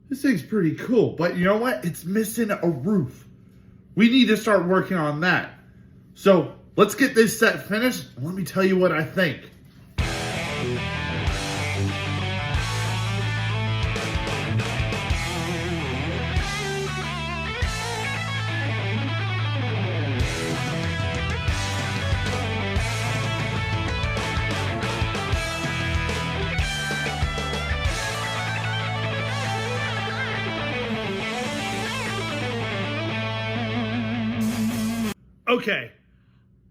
this thing's pretty cool, but you know what? It's missing a roof. We need to start working on that. So let's get this set finished. And let me tell you what I think. Okay,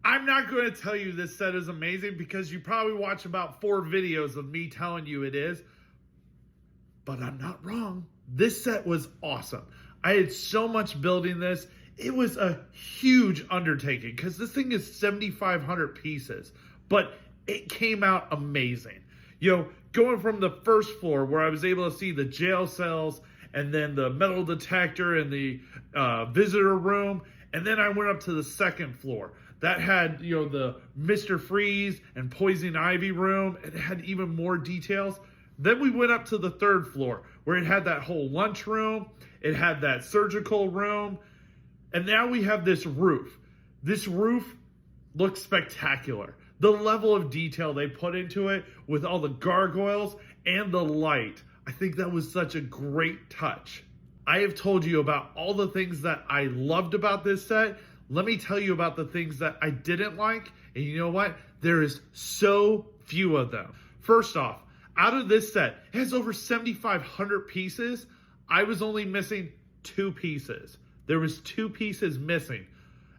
I'm not going to tell you this set is amazing because you probably watch about 4 videos of me telling you it is, but I'm not wrong. This set was awesome. I had so much building this. It was a huge undertaking because this thing is 7,500 pieces, but it came out amazing. You know, going from the first floor where I was able to see the jail cells and then the metal detector and the visitor room, and then I went up to the second floor. That had, you know, the Mr. Freeze and Poison Ivy room. It had even more details. Then we went up to the third floor where it had that whole lunch room. It had that surgical room. And now we have this roof. This roof looks spectacular. The level of detail they put into it with all the gargoyles and the light. I think that was such a great touch. I have told you about all the things that I loved about this set. Let me tell you about the things that I didn't like. And you know what? There is so few of them. First off, out of this set, it has over 7,500 pieces. I was only missing 2 pieces. There was 2 pieces missing.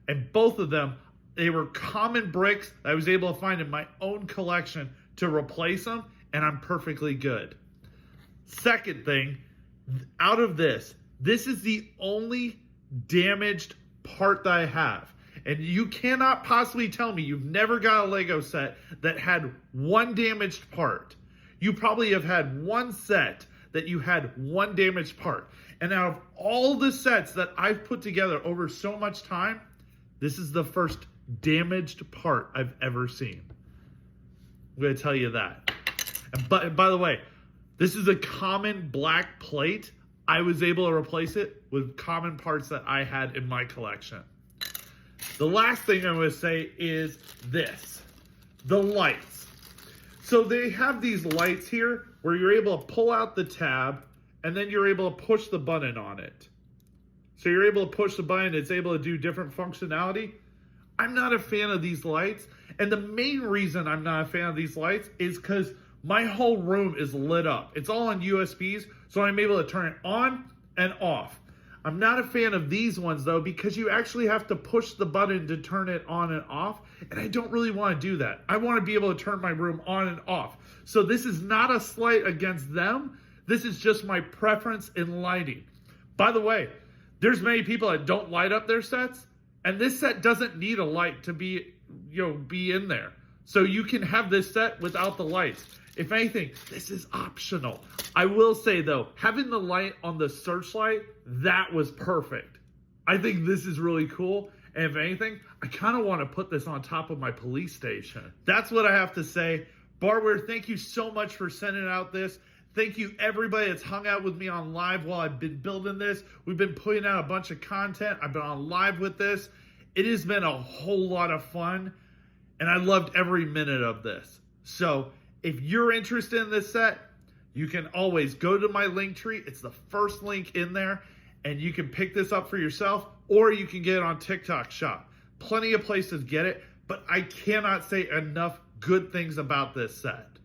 And both of them, they were common bricks that I was able to find in my own collection to replace them. And I'm perfectly good. Second thing, out of this is the only damaged part that I have. And you cannot possibly tell me you've never got a Lego set that had one damaged part. You probably have had one set that you had one damaged part. And out of all the sets that I've put together over so much time, this is the first damaged part I've ever seen. I'm going to tell you that. And by the way, this is a common black plate. I was able to replace it with common parts that I had in my collection. The last thing I'm going to say is this, the lights. So they have these lights here where you're able to pull out the tab and then you're able to push the button on it. So you're able to push the button, it's able to do different functionality. I'm not a fan of these lights. And the main reason I'm not a fan of these lights is because my whole room is lit up. It's all on USBs, so I'm able to turn it on and off. I'm not a fan of these ones though, because you actually have to push the button to turn it on and off, and I don't really want to do that. I want to be able to turn my room on and off. So this is not a slight against them. This is just my preference in lighting. By the way, there's many people that don't light up their sets, and this set doesn't need a light to be in there. So you can have this set without the lights. If anything, this is optional. I will say though, having the light on the searchlight, that was perfect. I think this is really cool. And if anything, I kind of want to put this on top of my police station. That's what I have to say. Barweer, thank you so much for sending out this. Thank you everybody that's hung out with me on live while I've been building this. We've been putting out a bunch of content. I've been on live with this. It has been a whole lot of fun. And I loved every minute of this. So if you're interested in this set, you can always go to my link tree. It's the first link in there, and you can pick this up for yourself, or you can get it on TikTok Shop. Plenty of places get it, but I cannot say enough good things about this set.